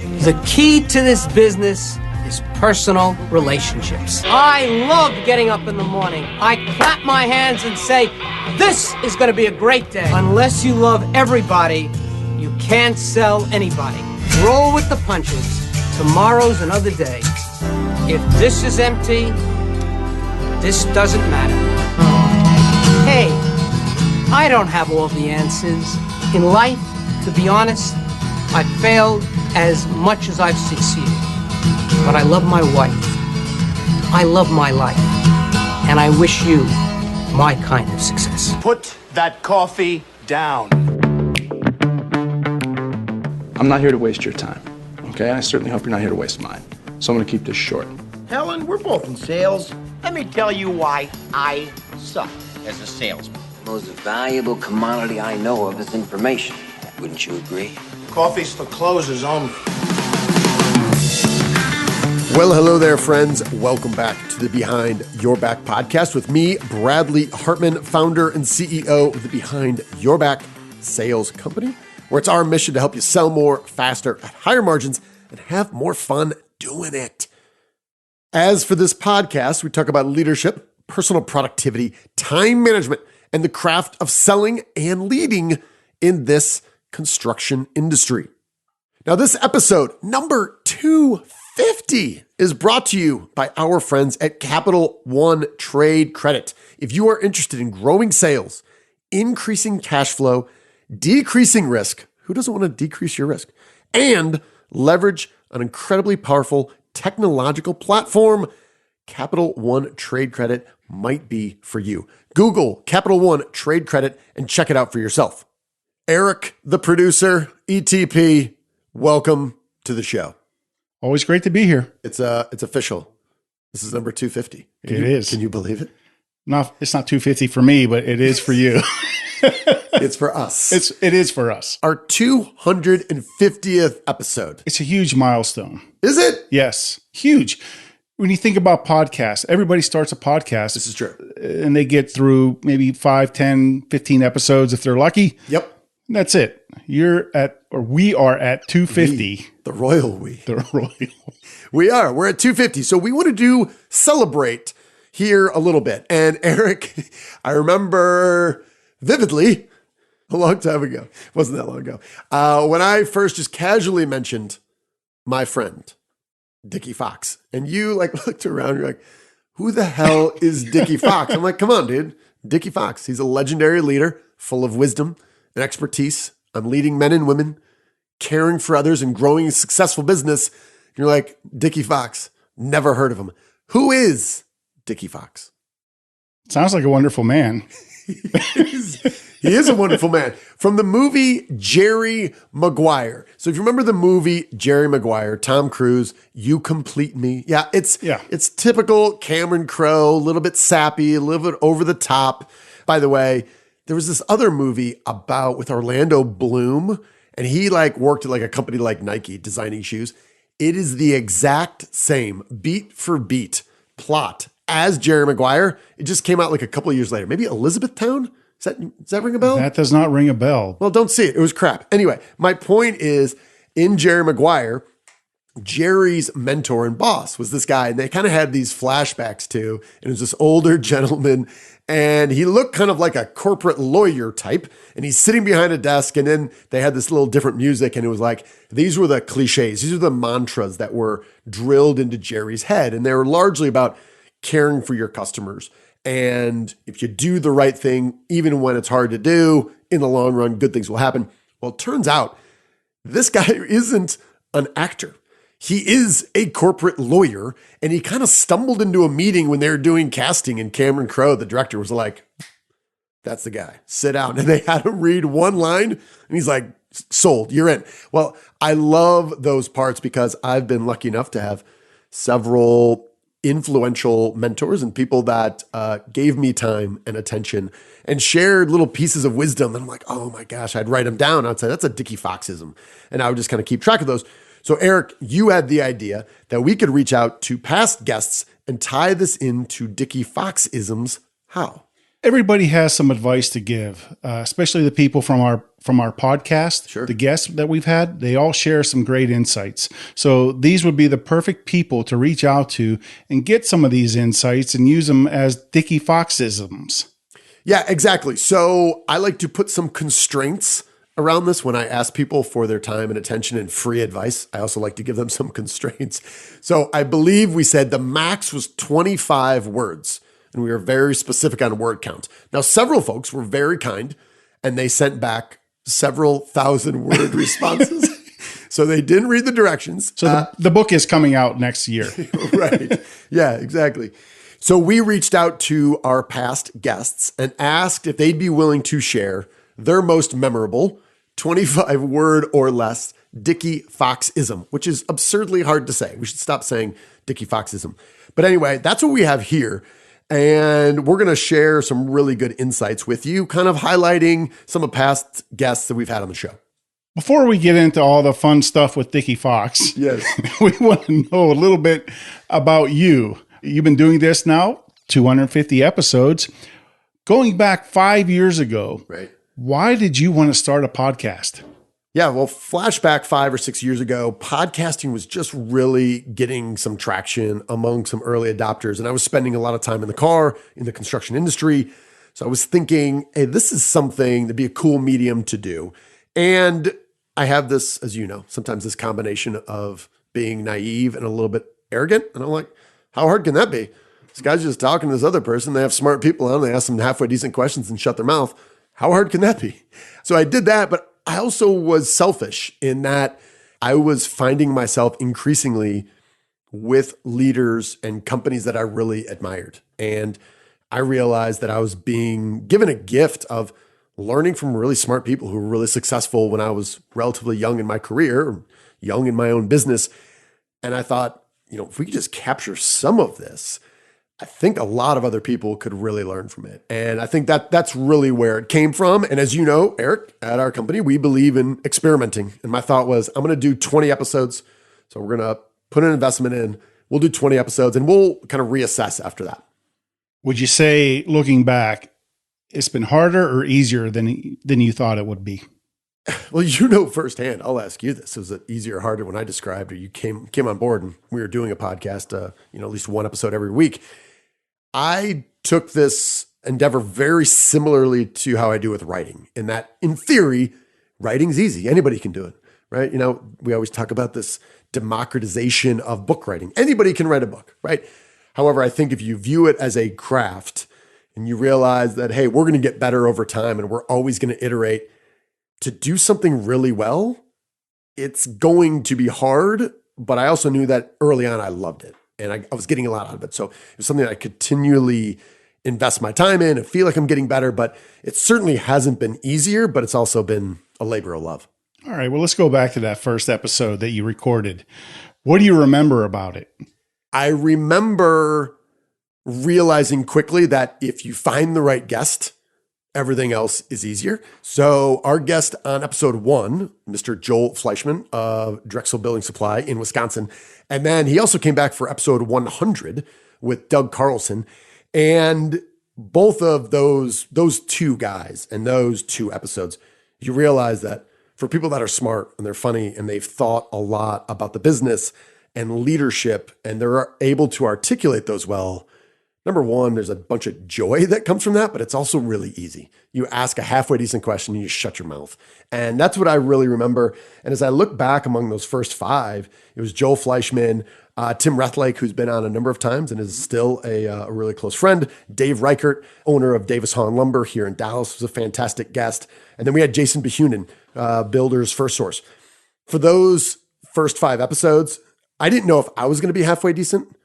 The key to this business is personal relationships. I love getting up in the morning. I clap my hands and say, this is going to be a great day. Unless you love everybody, you can't sell anybody. Roll with the punches. Tomorrow's another day. If this is empty, this doesn't matter. Hey, I don't have all the answers. In life, to be honest, I've failed as much as I've succeeded. But I love my wife. I love my life. And I wish you my kind of success. Put that coffee down. I'm not here to waste your time, okay? I certainly hope you're not here to waste mine. So I'm gonna keep this short. Helen, we're both in sales. Let me tell you why I suck as a salesman. The most valuable commodity I know of is information. Wouldn't you agree? Coffee's for closers only. Well, hello there, friends. Welcome back to the Behind Your Back podcast with me, Bradley Hartman, founder and CEO of the Behind Your Back Sales Company, where it's our mission to help you sell more, faster, at higher margins, and have more fun doing it. As for this podcast, we talk about leadership, personal productivity, time management, and the craft of selling and leading in this construction industry. Now, this episode, number 250, is brought to you by our friends at Capital One Trade Credit. If you are interested in growing sales, increasing cash flow, decreasing risk, who doesn't want to decrease your risk, and leverage an incredibly powerful technological platform, Capital One Trade Credit might be for you. Google Capital One Trade Credit and check it out for yourself. Eric, the producer, ETP, welcome to the show. Always great to be here. It's official. This is number 250. It is. Can you believe it? No, it's not 250 for me, but it is for you. It's for us. It is for us. Our 250th episode. It's a huge milestone. Is it? Yes, huge. When you think about podcasts, everybody starts a podcast. This is true. And they get through maybe 5, 10, 15 episodes if they're lucky. Yep. And that's it. We are at 250. The royal we. The royal. We are. We're at 250. So we want to celebrate here a little bit. And Eric, I remember vividly a long time ago. It wasn't that long ago. When I first just casually mentioned my friend, Dicky Fox. And you looked around, you're like, who the hell is Dicky Fox? I'm like, come on, dude. Dicky Fox. He's a legendary leader, full of wisdom and expertise on leading men and women, caring for others, and growing a successful business. You're like, Dicky Fox. Never heard of him. Who is Dicky Fox? Sounds like a wonderful man. He is a wonderful man. From the movie Jerry Maguire. So if you remember the movie Jerry Maguire, Tom Cruise, You Complete Me. Yeah, it's typical Cameron Crowe, a little bit sappy, a little bit over the top. By the way, there was this other movie with Orlando Bloom, and he worked at a company like Nike designing shoes. It is the exact same beat for beat plot as Jerry Maguire. It just came out a couple of years later. Maybe Elizabethtown? Does that ring a bell? That does not ring a bell. Well, don't see it. It was crap. Anyway, my point is, in Jerry Maguire, Jerry's mentor and boss was this guy, and they kind of had these flashbacks too. And it was this older gentleman, and he looked kind of like a corporate lawyer type, and he's sitting behind a desk, and then they had this little different music, and it was these were the cliches. These are the mantras that were drilled into Jerry's head, and they were largely about caring for your customers. And if you do the right thing, even when it's hard to do, in the long run, good things will happen. Well, it turns out this guy isn't an actor. He is a corporate lawyer, and he kind of stumbled into a meeting when they were doing casting, and Cameron Crowe, the director, was like, that's the guy, sit down. And they had him read one line, and he's like, sold, you're in. Well, I love those parts because I've been lucky enough to have several influential mentors and people that gave me time and attention and shared little pieces of wisdom. And I'm like, oh my gosh, I'd write them down. I'd say, that's a Dicky Foxism. And I would just kind of keep track of those. So Eric, you had the idea that we could reach out to past guests and tie this into Dicky Fox-isms. How? Everybody has some advice to give, especially the people from our podcast. Sure. The guests that we've had, they all share some great insights. So these would be the perfect people to reach out to and get some of these insights and use them as Dicky Foxisms. Yeah, exactly. So I like to put some constraints around this when I ask people for their time and attention and free advice. I also like to give them some constraints. So I believe we said the max was 25 words. And we were very specific on word count. Now, several folks were very kind, and they sent back several thousand word responses. So they didn't read the directions. So the book is coming out next year. Right. Yeah, exactly. So we reached out to our past guests and asked if they'd be willing to share their most memorable 25 word or less Dicky Fox-ism, which is absurdly hard to say. We should stop saying Dicky Fox-ism. But anyway, that's what we have here. And we're going to share some really good insights with you, kind of highlighting some of past guests that we've had on the show. Before we get into all the fun stuff with Dicky Fox, yes, we want to know a little bit about you. You've been doing this now, 250 episodes. Going back 5 years ago, right? Why did you want to start a podcast? Yeah, well, flashback 5 or 6 years ago, podcasting was just really getting some traction among some early adopters. And I was spending a lot of time in the car, in the construction industry. So I was thinking, hey, this is something that'd be a cool medium to do. And I have this, as you know, sometimes this combination of being naive and a little bit arrogant. And I'm like, how hard can that be? This guy's just talking to this other person. They have smart people on. They ask them halfway decent questions and shut their mouth. How hard can that be? So I did that, but I also was selfish in that I was finding myself increasingly with leaders and companies that I really admired. And I realized that I was being given a gift of learning from really smart people who were really successful when I was relatively young in my career, or young in my own business. And I thought, if we could just capture some of this, I think a lot of other people could really learn from it. And I think that's really where it came from. And as you know, Eric, at our company, we believe in experimenting. And my thought was, I'm going to do 20 episodes. So we're going to put an investment in. We'll do 20 episodes and we'll kind of reassess after that. Would you say, looking back, it's been harder or easier than you thought it would be? Well, firsthand. I'll ask you this. Was it easier or harder when I described, or you came on board and we were doing a podcast, at least one episode every week? I took this endeavor very similarly to how I do with writing, in that, in theory, writing's easy. Anybody can do it, right? We always talk about this democratization of book writing. Anybody can write a book, right? However, I think if you view it as a craft and you realize that, hey, we're going to get better over time and we're always going to iterate, to do something really well, it's going to be hard. But I also knew that early on I loved it. And I was getting a lot out of it. So it was something that I continually invest my time in and feel like I'm getting better. But it certainly hasn't been easier, but it's also been a labor of love. All right. Well, let's go back to that first episode that you recorded. What do you remember about it? I remember realizing quickly that if you find the right guest, everything else is easier. So our guest on episode 1, Mr. Joel Fleischman of Drexel Building Supply in Wisconsin. And then he also came back for episode 100 with Doug Carlson. And both of those two guys and those two episodes, you realize that for people that are smart and they're funny and they've thought a lot about the business and leadership and they're able to articulate those well, number one, there's a bunch of joy that comes from that, but it's also really easy. You ask a halfway decent question and you shut your mouth. And that's what I really remember. And as I look back among those first 5, it was Joel Fleischman, Tim Rethlake, who's been on a number of times and is still a really close friend. Dave Reichert, owner of Davis Hahn Lumber here in Dallas, was a fantastic guest. And then we had Jason Behunin, Builders First Source. For those first 5 episodes, I didn't know if I was going to be halfway decent,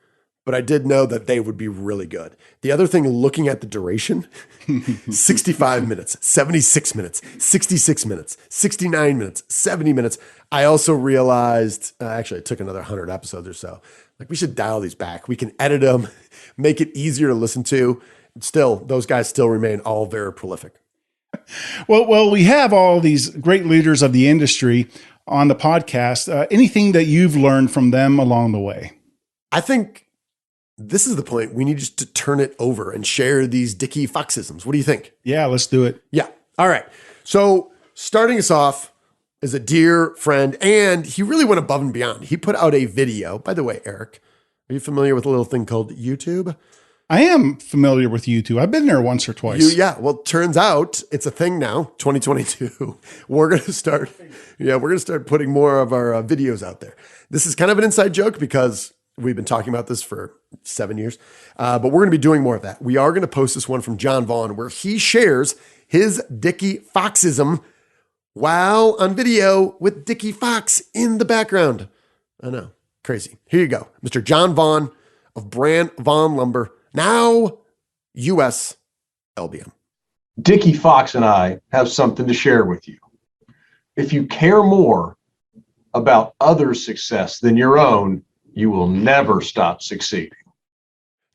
but I did know that they would be really good. The other thing, looking at the duration, 65 minutes, 76 minutes, 66 minutes, 69 minutes, 70 minutes. I also realized, actually it took another 100 episodes or so, like we should dial these back. We can edit them, make it easier to listen to. Still, those guys still remain all very prolific. Well, we have all these great leaders of the industry on the podcast. Anything that you've learned from them along the way? I think this is the point. We need just to turn it over and share these Dicky Foxisms. What do you think? Yeah, let's do it. Yeah. All right. So starting us off is a dear friend, and he really went above and beyond. He put out a video. By the way, Eric, are you familiar with a little thing called YouTube? I am familiar with YouTube. I've been there once or twice. Yeah. Well, turns out it's a thing now, 2022. We're going to start putting more of our videos out there. This is kind of an inside joke because we've been talking about this for 7 years, but we're going to be doing more of that. We are going to post this one from Jon Vaughan where he shares his Dicky Foxism while on video with Dicky Fox in the background. I know. Crazy. Here you go. Mr. Jon Vaughan of Brand Vaughan Lumber, now US LBM. Dicky Fox and I have something to share with you. If you care more about others' success than your own, you will never stop succeeding.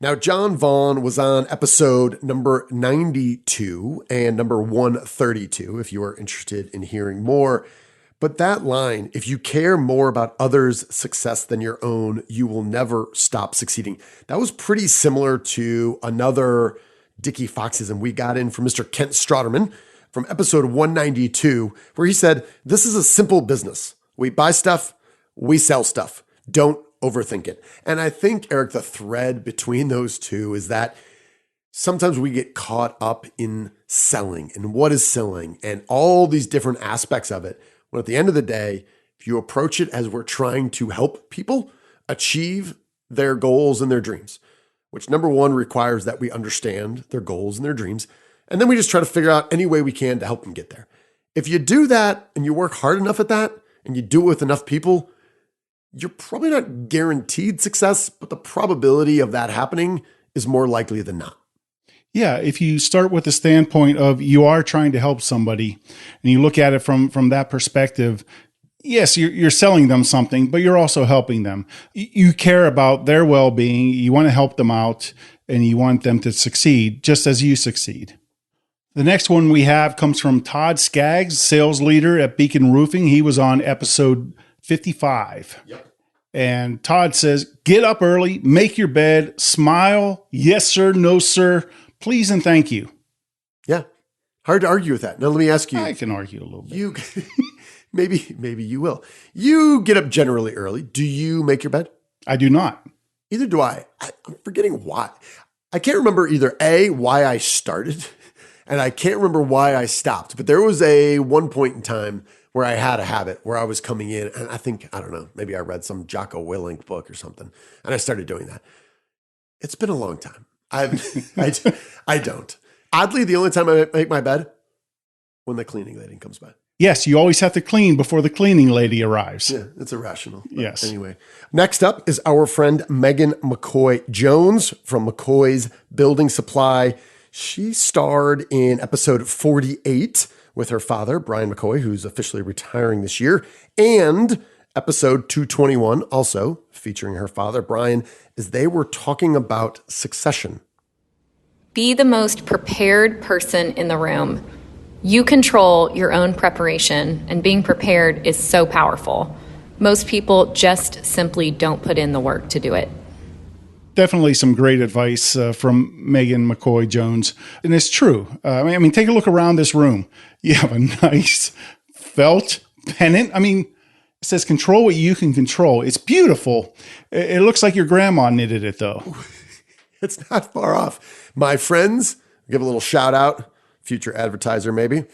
Now, Jon Vaughan was on episode number 92 and number 132, if you are interested in hearing more. But that line, if you care more about others' success than your own, you will never stop succeeding. That was pretty similar to another Dicky Foxism we got in from Mr. Kent Strawderman from episode 192, where he said, this is a simple business. We buy stuff, we sell stuff. Don't overthink it. And I think, Eric, the thread between those two is that sometimes we get caught up in selling and what is selling and all these different aspects of it. When at the end of the day, if you approach it as we're trying to help people achieve their goals and their dreams, which number one requires that we understand their goals and their dreams, and then we just try to figure out any way we can to help them get there. If you do that and you work hard enough at that and you do it with enough people, you're probably not guaranteed success, but the probability of that happening is more likely than not. Yeah, if you start with the standpoint of you are trying to help somebody and you look at it from that perspective, yes, you're selling them something, but you're also helping them. You care about their well-being, you want to help them out, and you want them to succeed just as you succeed. The next one we have comes from Todd Skaggs, sales leader at Beacon Roofing. He was on episode 55. Yep. And Todd says, get up early, make your bed, smile, yes, sir, no, sir, please and thank you. Yeah. Hard to argue with that. Now, let me ask you. I can argue a little bit. You maybe you will. You get up generally early. Do you make your bed? I do not. Either do I. I'm forgetting why. I can't remember either A, why I started, and I can't remember why I stopped. But there was one point in time where I had a habit where I was coming in, and I don't know, maybe I read some Jocko Willink book or something, and I started doing that. It's been a long time. I don't. Oddly, the only time I make my bed, when the cleaning lady comes by. Yes, you always have to clean before the cleaning lady arrives. Yeah, it's irrational. Yes. Anyway, next up is our friend Meagan McCoy Jones from McCoy's Building Supply. She starred in episode 48 with her father, Brian McCoy, who's officially retiring this year, and episode 221, also featuring her father, Brian, as they were talking about succession. Be the most prepared person in the room. You control your own preparation, and being prepared is so powerful. Most people just simply don't put in the work to do it. Definitely some great advice from Meagan McCoy Jones. And it's true. I mean, take a look around this room. You have a nice felt pennant. I mean, it says control what you can control. It's beautiful. It looks like your grandma knitted it, though. It's not far off. My friends, give a little shout out, future advertiser maybe.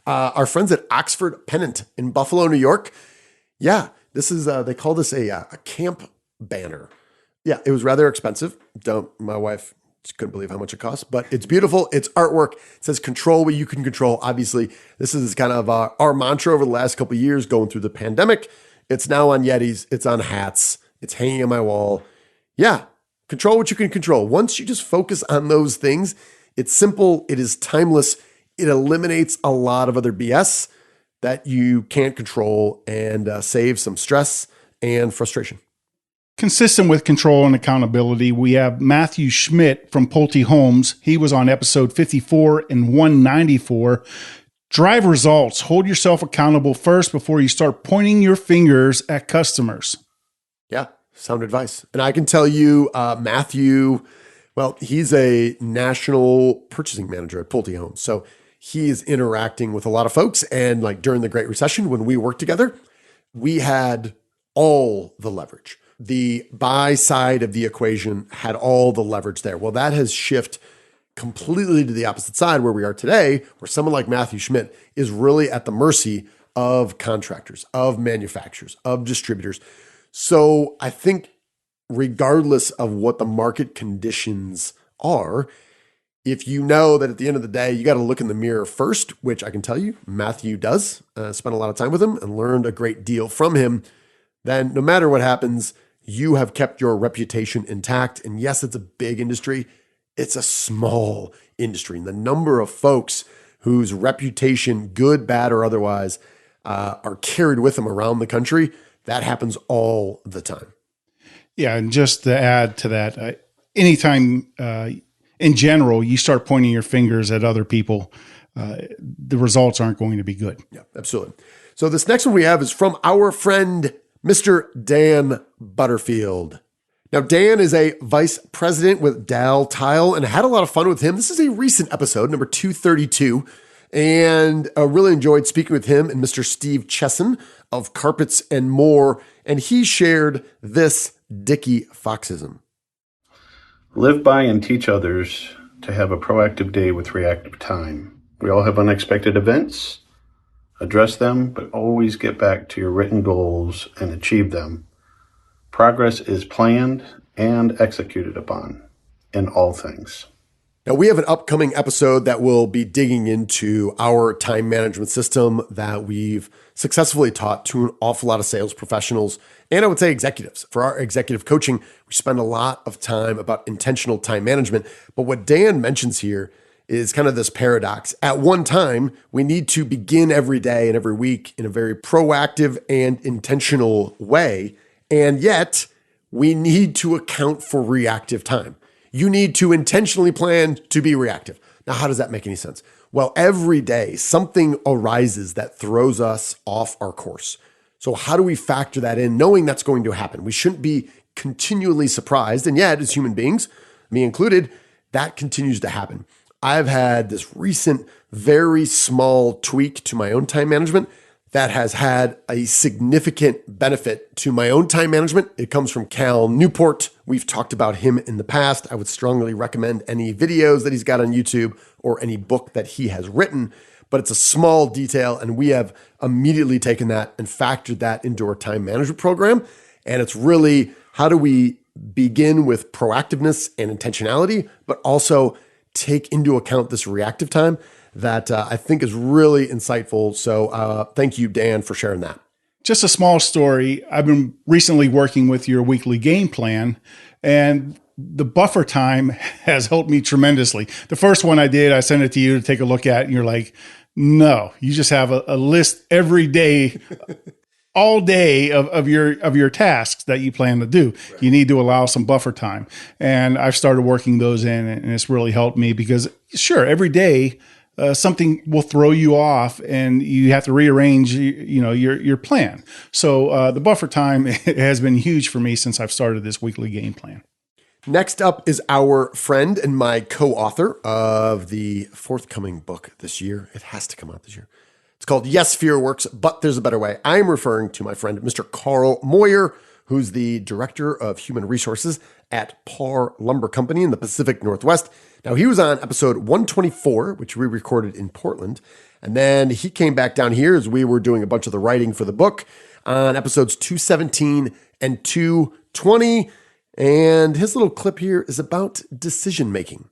Our friends at Oxford Pennant in Buffalo, New York. Yeah, this is, they call this a camp banner. Yeah, it was rather expensive. My wife couldn't believe how much it cost, but it's beautiful. It's artwork. It says control what you can control. Obviously, this is kind of our mantra over the last couple of years going through the pandemic. It's now on Yetis. It's on hats. It's hanging on my wall. Yeah, control what you can control. Once you just focus on those things, it's simple. It is timeless. It eliminates a lot of other BS that you can't control and saves some stress and frustration. Consistent with control and accountability, we have Matthew Schmidt from Pulte Homes. He was on episode 54 and 194. Drive results. Hold yourself accountable first before you start pointing your fingers at customers. Yeah. Sound advice. And I can tell you, Matthew, well, he's a national purchasing manager at Pulte Homes. So he is interacting with a lot of folks. And like during the Great Recession, when we worked together, we had all the leverage. The buy side of the equation had all the leverage there. Well, that has shifted completely to the opposite side where we are today, where someone like Matthew Schmidt is really at the mercy of contractors, of manufacturers, of distributors. So I think regardless of what the market conditions are, if you know that at the end of the day, you got to look in the mirror first, which I can tell you, Matthew does, spent a lot of time with him and learned a great deal from him, then no matter what happens, you have kept your reputation intact. And yes, it's a big industry. It's a small industry. And the number of folks whose reputation, good, bad, or otherwise, are carried with them around the country, that happens all the time. Yeah, and just to add to that, anytime in general you start pointing your fingers at other people, the results aren't going to be good. Yeah, absolutely. So this next one we have is from our friend, Mr. Dan Butterfield. Now, Dan is a vice president with Dal Tile, and I had a lot of fun with him. This is a recent episode, number 232, and I really enjoyed speaking with him and Mr. Steve Chesson of Carpets and More, and he shared this Dicky Foxism. Live by and teach others to have a proactive day with reactive time. We all have unexpected events. Address them, but always get back to your written goals and achieve them. Progress is planned and executed upon in all things. Now, we have an upcoming episode that will be digging into our time management system that we've successfully taught to an awful lot of sales professionals and I would say executives. For our executive coaching, we spend a lot of time about intentional time management. But what Dan mentions here is kind of this paradox. At one time, we need to begin every day and every week in a very proactive and intentional way. And yet, we need to account for reactive time. You need to intentionally plan to be reactive. Now, how does that make any sense? Well, every day, something arises that throws us off our course. So how do we factor that in, knowing that's going to happen? We shouldn't be continually surprised. And yet, as human beings, me included, that continues to happen. I've had this recent, very small tweak to my own time management that has had a significant benefit to my own time management. It comes from Cal Newport. We've talked about him in the past. I would strongly recommend any videos that he's got on YouTube or any book that he has written, but it's a small detail, and we have immediately taken that and factored that into our time management program. And it's really, how do we begin with proactiveness and intentionality, but also take into account this reactive time that I think is really insightful. So thank you, Dan, for sharing that. Just a small story. I've been recently working with your weekly game plan, and the buffer time has helped me tremendously. The first one I did, I sent it to you to take a look at, and you're like, no, you just have a list every day, all day of your tasks that you plan to do. Right. You need to allow some buffer time. And I've started working those in, and it's really helped me because sure, every day, something will throw you off and you have to rearrange, your plan. So the buffer time has been huge for me since I've started this weekly game plan. Next up is our friend and my co-author of the forthcoming book this year. It has to come out this year. It's called Yes, Fear Works, but There's a Better Way. I'm referring to my friend, Mr. Carl Moyer, who's the Director of Human Resources at Parr Lumber Company in the Pacific Northwest. Now, he was on episode 124, which we recorded in Portland. And then he came back down here as we were doing a bunch of the writing for the book on episodes 217 and 220. And his little clip here is about decision making.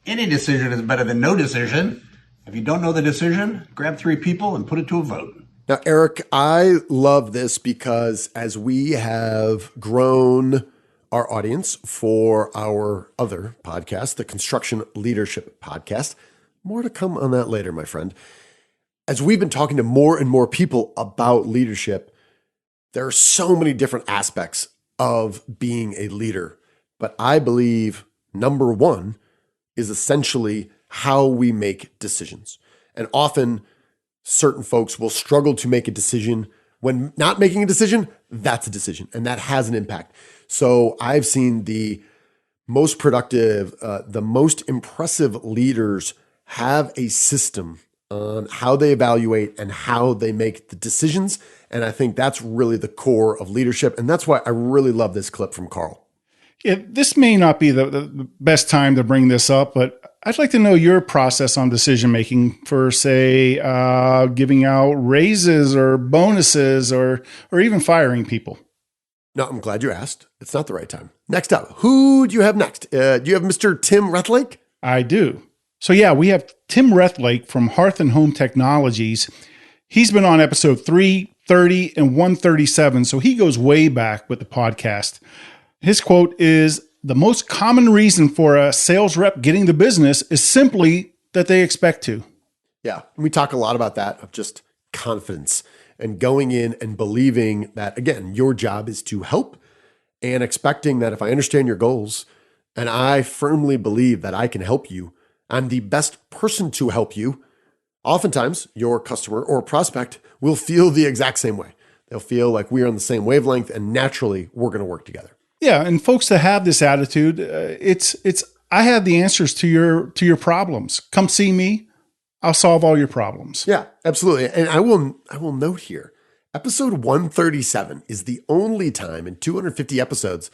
Any decision is better than no decision. If you don't know the decision, grab 3 people and put it to a vote. Now, Eric, I love this because as we have grown our audience for our other podcast, the Construction Leadership Podcast, more to come on that later, my friend. As we've been talking to more and more people about leadership, there are so many different aspects of being a leader. But I believe number one is essentially how we make decisions. And often certain folks will struggle to make a decision. When not making a decision, that's a decision and that has an impact. So I've seen the most productive, the most impressive leaders have a system on how they evaluate and how they make the decisions. And I think that's really the core of leadership. And that's why I really love this clip from Carl. Yeah, this may not be the best time to bring this up, but I'd like to know your process on decision making for, say, giving out raises or bonuses or even firing people. No, I'm glad you asked. It's not the right time. Next up, who do you have next? Do you have Mr. Tim Rethlake? I do. So yeah, we have Tim Rethlake from Hearth and Home Technologies. He's been on episode 330 and 137, so he goes way back with the podcast. His quote is, "The most common reason for a sales rep getting the business is simply that they expect to." Yeah, we talk a lot about that, of just confidence and going in and believing that, again, your job is to help and expecting that if I understand your goals and I firmly believe that I can help you, I'm the best person to help you. Oftentimes, your customer or prospect will feel the exact same way. They'll feel like we're on the same wavelength and naturally we're going to work together. Yeah, and folks that have this attitude, it's I have the answers to your problems. Come see me. I'll solve all your problems. Yeah, absolutely. And I will note here, episode 137 is the only time in 250 episodes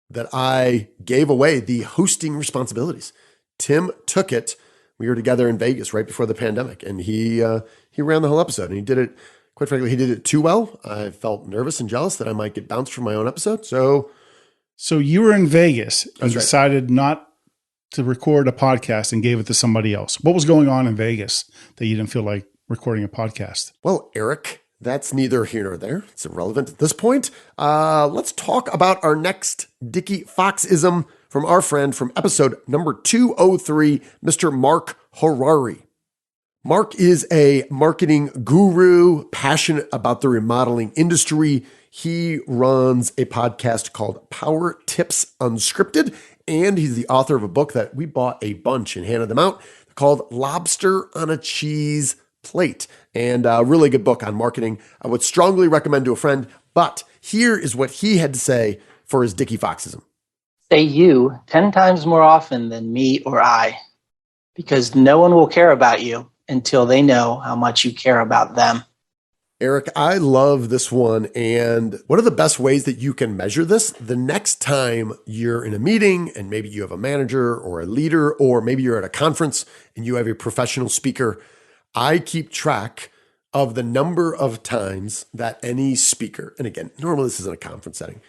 that I gave away the hosting responsibilities. Tim took it. We were together in Vegas right before the pandemic, and he ran the whole episode, and he did it. Quite frankly, he did it too well. I felt nervous and jealous that I might get bounced from my own episode. So you were in Vegas and right. decided not to record a podcast and gave it to somebody else. What was going on in Vegas that you didn't feel like recording a podcast? Well, Eric, that's neither here nor there. It's irrelevant at this point. Let's talk about our next Dicky Fox-ism from our friend from episode number 203, Mr. Mark Harari. Mark is a marketing guru, passionate about the remodeling industry. He runs a podcast called Power Tips Unscripted, and he's the author of a book that we bought a bunch and handed them out called Lobster on a Cheese Plate, and a really good book on marketing. I would strongly recommend to a friend, but here is what he had to say for his Dicky Foxism. Say you 10 times more often than me or I, because no one will care about you until they know how much you care about them. Eric, I love this one. And one of the best ways that you can measure this, the next time you're in a meeting and maybe you have a manager or a leader, or maybe you're at a conference and you have a professional speaker, I keep track of the number of times that any speaker, and again, normally this is in a conference setting,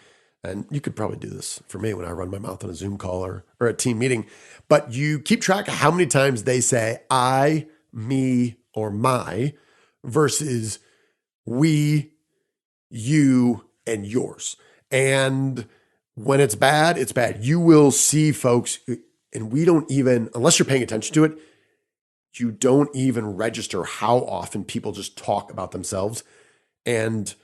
and you could probably do this for me when I run my mouth on a Zoom call or a team meeting, but you keep track of how many times they say I, me, or my versus we, you, and yours. And when it's bad, it's bad. You will see folks, and we don't even, unless you're paying attention to it, you don't even register how often people just talk about themselves. And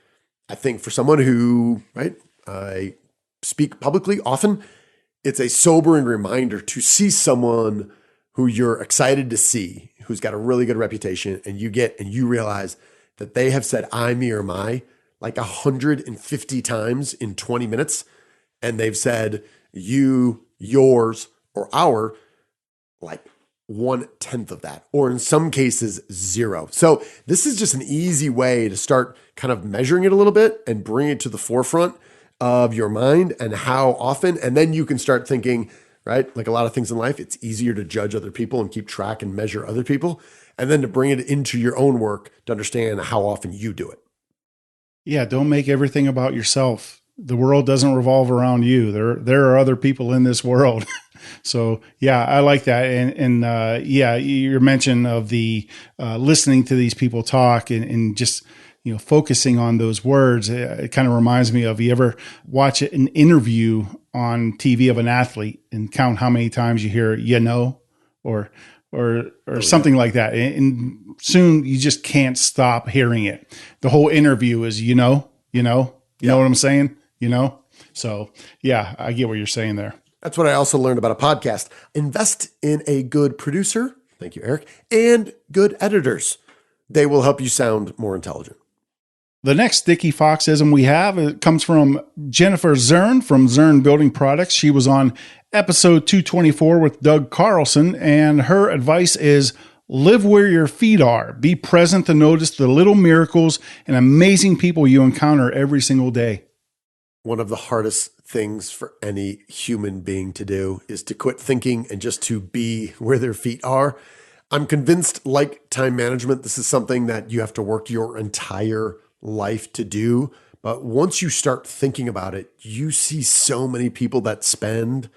I think for someone who, right, I speak publicly often, it's a sobering reminder to see someone who you're excited to see, who's got a really good reputation, and you realize that they have said I, me, or my like 150 times in 20 minutes. And they've said you, yours, or our like 1/10 of that, or in some cases 0. So this is just an easy way to start kind of measuring it a little bit and bring it to the forefront of your mind and how often, and then you can start thinking, right? Like a lot of things in life, it's easier to judge other people and keep track and measure other people, and then to bring it into your own work to understand how often you do it. Yeah, don't make everything about yourself. The world doesn't revolve around you. There are other people in this world. So yeah, I like that. And yeah, your mention of the listening to these people talk and just, you know, focusing on those words, it kind of reminds me of, you ever watch an interview on TV of an athlete and count how many times you hear, you know, or something like that. And soon you just can't stop hearing it. The whole interview is, you know what I'm saying? You know? So yeah, I get what you're saying there. That's what I also learned about a podcast. Invest in a good producer. Thank you, Eric. And good editors. They will help you sound more intelligent. The next Dicky Foxism we have, it comes from Jennifer Zuern from Zuern Building Products. She was on episode 224 with Doug Carlson, and her advice is live where your feet are. Be present to notice the little miracles and amazing people you encounter every single day. One of the hardest things for any human being to do is to quit thinking and just to be where their feet are. I'm convinced, like time management, this is something that you have to work your entire life to do. But once you start thinking about it, you see so many people that spend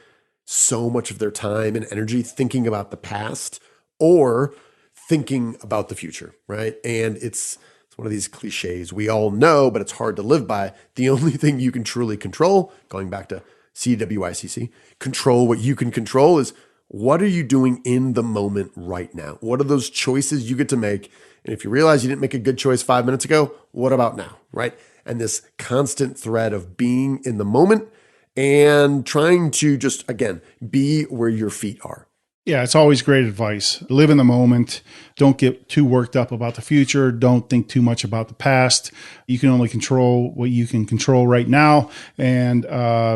so much of their time and energy thinking about the past or thinking about the future, right? And it's one of these cliches we all know, but it's hard to live by. The only thing you can truly control, going back to CWICC, control what you can control is what are you doing in the moment right now? What are those choices you get to make? And if you realize you didn't make a good choice 5 minutes ago, what about now, right? And this constant thread of being in the moment and trying to just, again, be where your feet are. Yeah, it's always great advice. Live in the moment. Don't get too worked up about the future. Don't think too much about the past. You can only control what you can control right now. And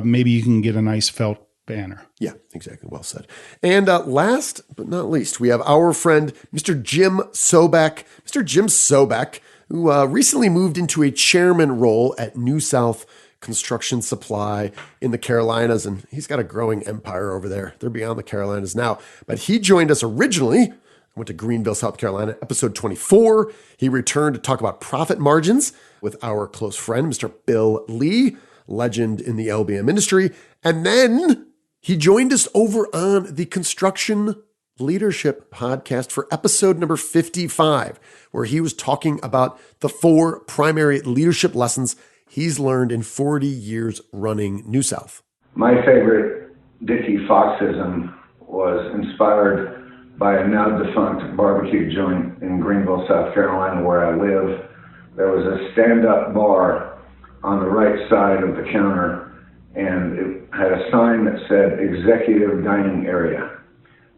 maybe you can get a nice felt banner. Yeah, exactly. Well said. And last but not least, we have our friend, Mr. Jim Sobeck. Mr. Jim Sobeck, who recently moved into a chairman role at New South Construction Supply in the Carolinas, and he's got a growing empire over there. They're beyond the Carolinas now. But he joined us originally, went to Greenville, South Carolina, episode 24. He returned to talk about profit margins with our close friend, Mr. Bill Lee, legend in the LBM industry. And then he joined us over on the Construction Leadership podcast for episode number 55, where he was talking about the 4 primary leadership lessons he's learned in 40 years running New South. My favorite Dicky Foxism was inspired by a now defunct barbecue joint in Greenville, South Carolina, where I live. There was a stand-up bar on the right side of the counter, and it had a sign that said executive dining area.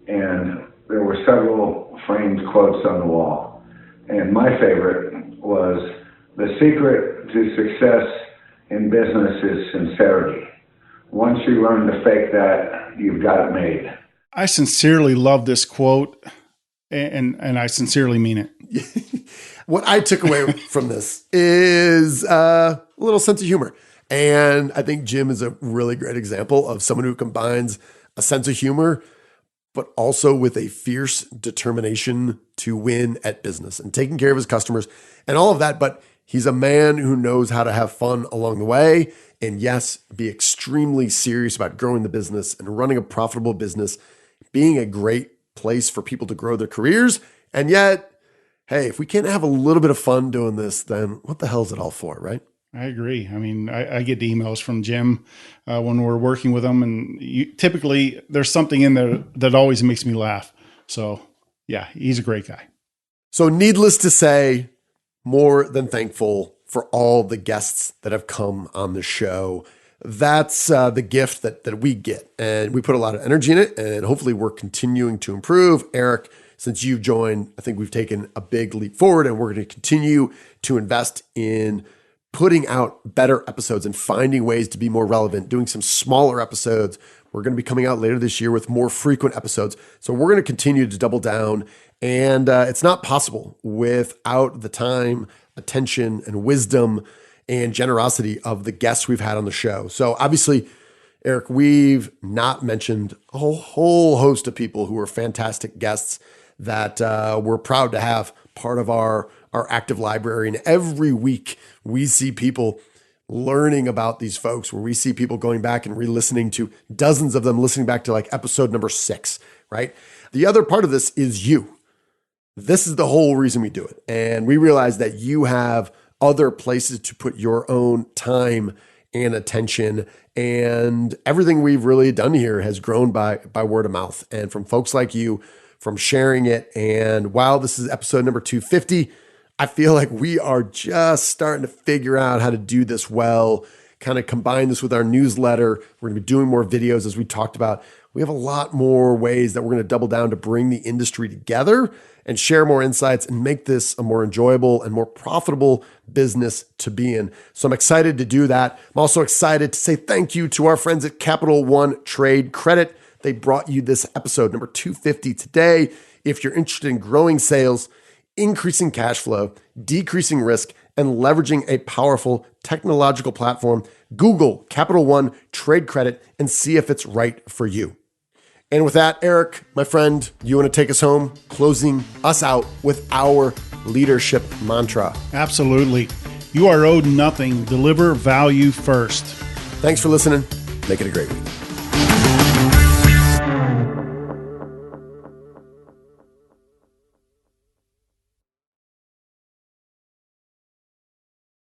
And there were several framed quotes on the wall. And my favorite was, the secret to success in business is sincerity. Once you learn to fake that, you've got it made. I sincerely love this quote, and I sincerely mean it. What I took away from this is a little sense of humor. And I think Jim is a really great example of someone who combines a sense of humor, but also with a fierce determination to win at business and taking care of his customers and all of that. But he's a man who knows how to have fun along the way. And yes, be extremely serious about growing the business and running a profitable business, being a great place for people to grow their careers. And yet, hey, if we can't have a little bit of fun doing this, then what the hell is it all for, right? I agree. I mean, I get emails from Jim when we're working with him, and typically there's something in there that always makes me laugh. So yeah, he's a great guy. So needless to say, more than thankful for all the guests that have come on the show. That's the gift that we get, and we put a lot of energy in it, and hopefully we're continuing to improve. Eric, since you've joined, I think we've taken a big leap forward, and we're going to continue to invest in putting out better episodes and finding ways to be more relevant, doing some smaller episodes. We're going to be coming out later this year with more frequent episodes. So we're going to continue to double down, and it's not possible without the time, attention, and wisdom and generosity of the guests we've had on the show. So obviously, Eric, we've not mentioned a whole host of people who are fantastic guests that we're proud to have part of our active library. And every week we see people learning about these folks, where we see people going back and re-listening to dozens of them, listening back to like episode number 6, right? The other part of this is you. This is the whole reason we do it. And we realize that you have other places to put your own time and attention. And everything we've really done here has grown by word of mouth and from folks like you, from sharing it. And while this is episode number 250, I feel like we are just starting to figure out how to do this well, kind of combine this with our newsletter. We're going to be doing more videos, as we talked about. we have a lot more ways that we're going to double down to bring the industry together and share more insights and make this a more enjoyable and more profitable business to be in. So I'm excited to do that. I'm also excited to say thank you to our friends at Capital One Trade Credit. They brought you this episode number 250 today. If you're interested in growing sales, increasing cash flow, decreasing risk, and leveraging a powerful technological platform, Google Capital One Trade Credit and see if it's right for you. And with that, Eric, my friend, you want to take us home, closing us out with our leadership mantra? Absolutely. You are owed nothing. Deliver value first. Thanks for listening. Make it a great week.